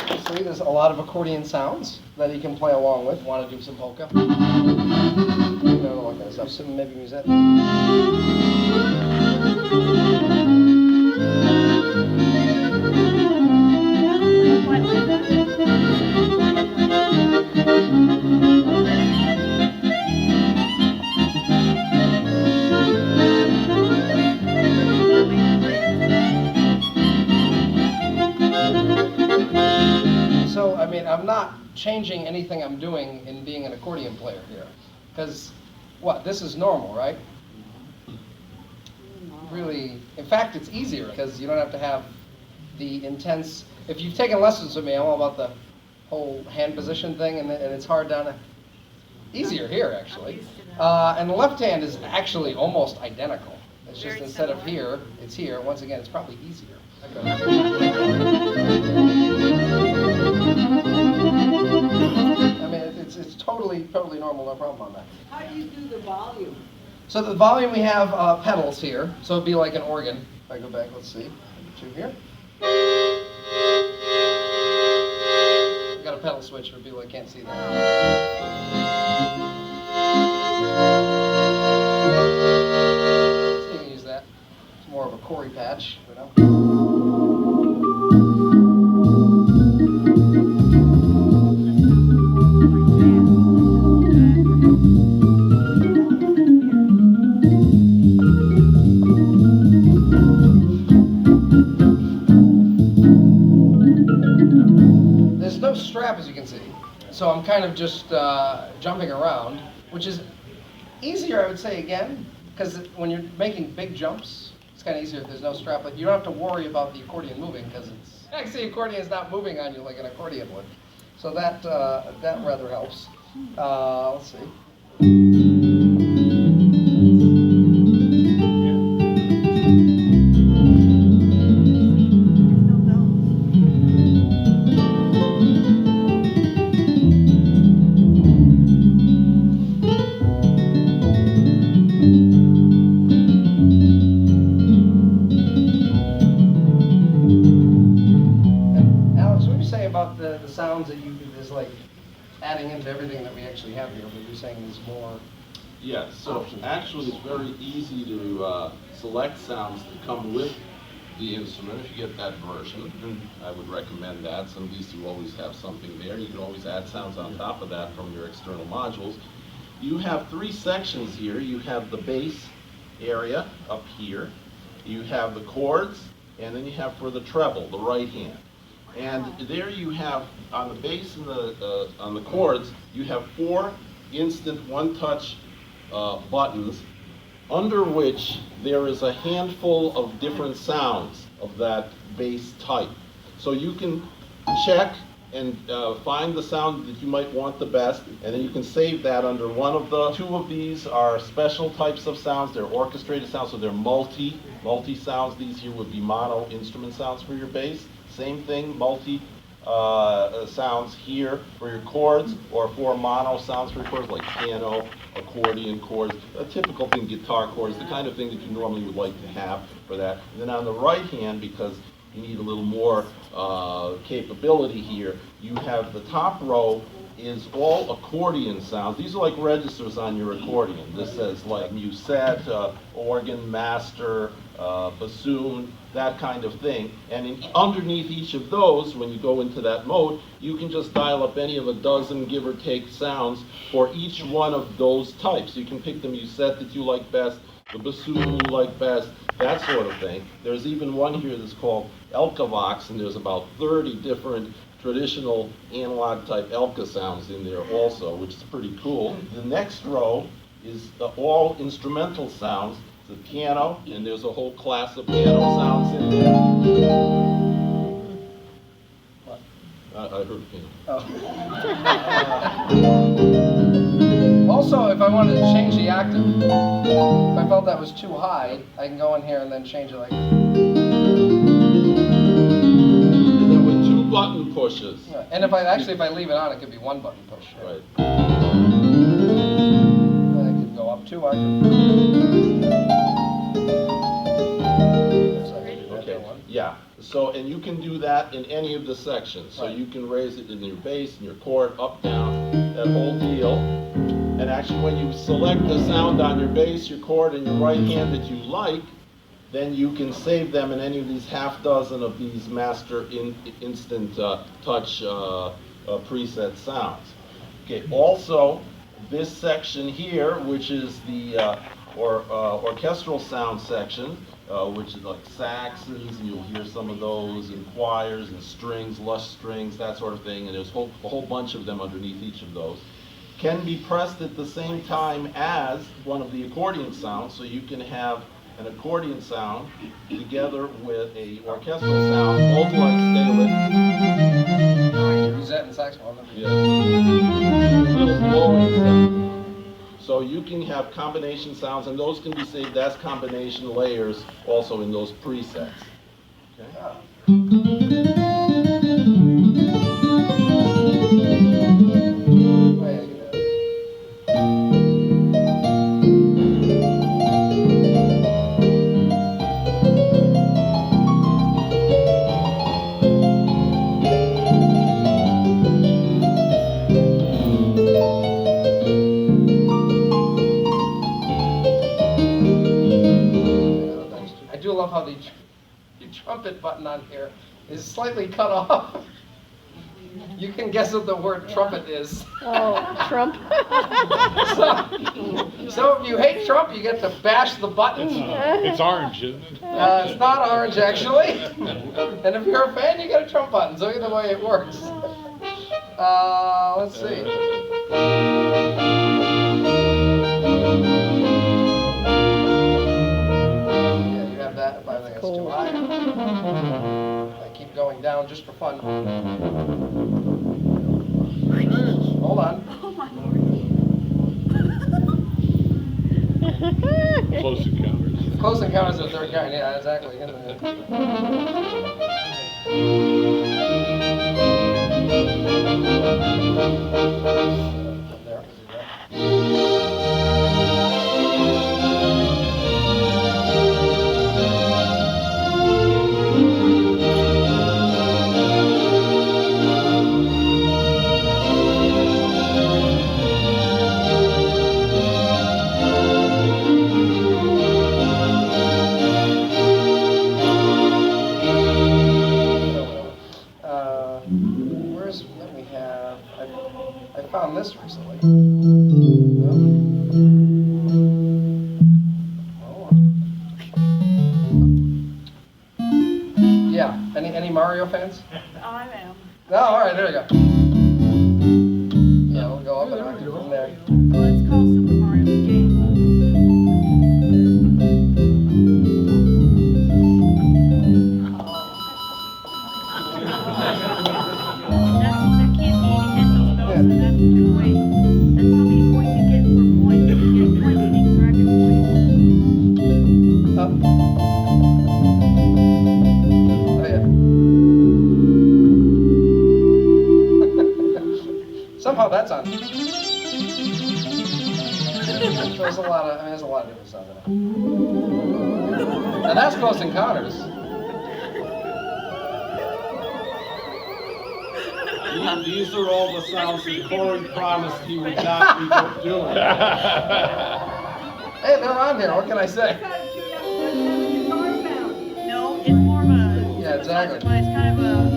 Obviously, there's a lot of accordion sounds that he can play along with. Want to do some polka? You know, all that kind of stuff. Some maybe musette. So, I mean, I'm not changing anything I'm doing in being an accordion player here. Because, what, this is normal, right? Really, in fact, it's easier because you don't have to have the intense, if you've taken lessons with me, I'm all about the whole hand position thing, and it's hard down to, easier here, actually. And the left hand is actually almost identical. It's just instead of here, it's here. Once again, it's probably easier. I mean, it's totally normal, no problem on that. How do you do the volume? So the volume, we have pedals here. So it'd be like an organ. If I go back, let's see. Two here. I've got a pedal switch for people that can't see that. So you can use that. It's more of a Cory patch, you know. Strap, as you can see. So I'm kind of just jumping around, which is easier, I would say, again, because when you're making big jumps, it's kind of easier if there's no strap, but you don't have to worry about the accordion moving, because it's actually the accordion is not moving on you like an accordion would. So that rather helps. Let's see. About the sounds that you do, is like adding into everything that we actually have here, but you're saying there's more. Yes, so actually it's very easy to select sounds to come with the instrument if you get that version, and I would recommend that. Some of these you always have something there. You can always add sounds on top of that from your external modules. You have three sections here. You have the bass area up here, you have the chords, and then you have for the treble, the right hand. And there you have, on the bass and on the chords, you have 4 instant one-touch buttons, under which there is a handful of different sounds of that bass type. So you can check and find the sound that you might want the best, and then you can save that under one of the 2 of these are special types of sounds. They're orchestrated sounds, so they're multi sounds. These here would be mono instrument sounds for your bass. Same thing, multi sounds here for your chords, or 4 mono sounds for your chords, like piano, accordion chords, a typical thing, guitar chords, the kind of thing that you normally would like to have for that. And then on the right hand, because you need a little more capability here, you have the top row is all accordion sounds. These are like registers on your accordion. This says like musette, organ, master, bassoon, that kind of thing. And underneath each of those, when you go into that mode, you can just dial up any of a dozen, give or take, sounds for each one of those types. You can pick the musette that you like best, the bassoon you like best, that sort of thing. There's even one here that's called Elkavox, and there's about 30 different traditional analog type Elka sounds in there also, which is pretty cool. The next row is all instrumental sounds. It's a piano, and there's a whole class of piano sounds in there. What? I heard piano. Oh. Also, if I wanted to change the octave, if I felt that was too high, I can go in here and then change it like. Button pushes. Yeah. And if I leave it on, it could be 1 button push. Right. Then it could go up 2 octaves. Okay. Yeah. So, and you can do that in any of the sections. So Right. you can raise it in your bass, in your chord, up, down, that whole deal. And actually, when you select the sound on your bass, your chord, and your right hand that you like, then you can save them in any of these half dozen of these master instant touch preset sounds. Okay, also, this section here, which is the orchestral sound section, which is like saxons, and you'll hear some of those, and choirs, and strings, lush strings, that sort of thing, and there's a whole bunch of them underneath each of those, can be pressed at the same time as one of the accordion sounds, so you can have an accordion sound together with a orchestral sound, both like stay Use that in saxophone. Yes. A little blowing sound. So you can have combination sounds, and those can be saved as combination layers also in those presets. Okay? Ah. Oh, yeah, you know. I do love how the trumpet button on here is slightly cut off. You can guess what the word trumpet is. Oh, Trump. So if you hate Trump, you get to bash the button. It's orange, isn't it? It's not orange, actually. And if you're a fan, you get a Trump button. So either way, it works. Let's see. Yeah, you have that. But I think it's too Cool. high. I keep going down just for fun. Hold on. Oh, my Lord. Close encounters. Close encounters of the third kind. Yeah, exactly. There. Where's what we have? I found this recently. No? Oh. Yeah. Any Mario fans? I am. No. All right. There we go. Yeah, we'll go up and octave from there. Well, it's called Super Mario Game. There can't be any hidden spells, so that's what you're waiting. That's how many points you get per point. You get points in each bracket point. Up. Oh yeah. Somehow that's on. There's a lot of, there's a lot of different stuff in it. Now that's Close Encounters. These are all the sounds that Cory promised he would not be doing. Hey, they're on here. What can I say? No, it's more of a. Yeah, exactly. But it's kind of a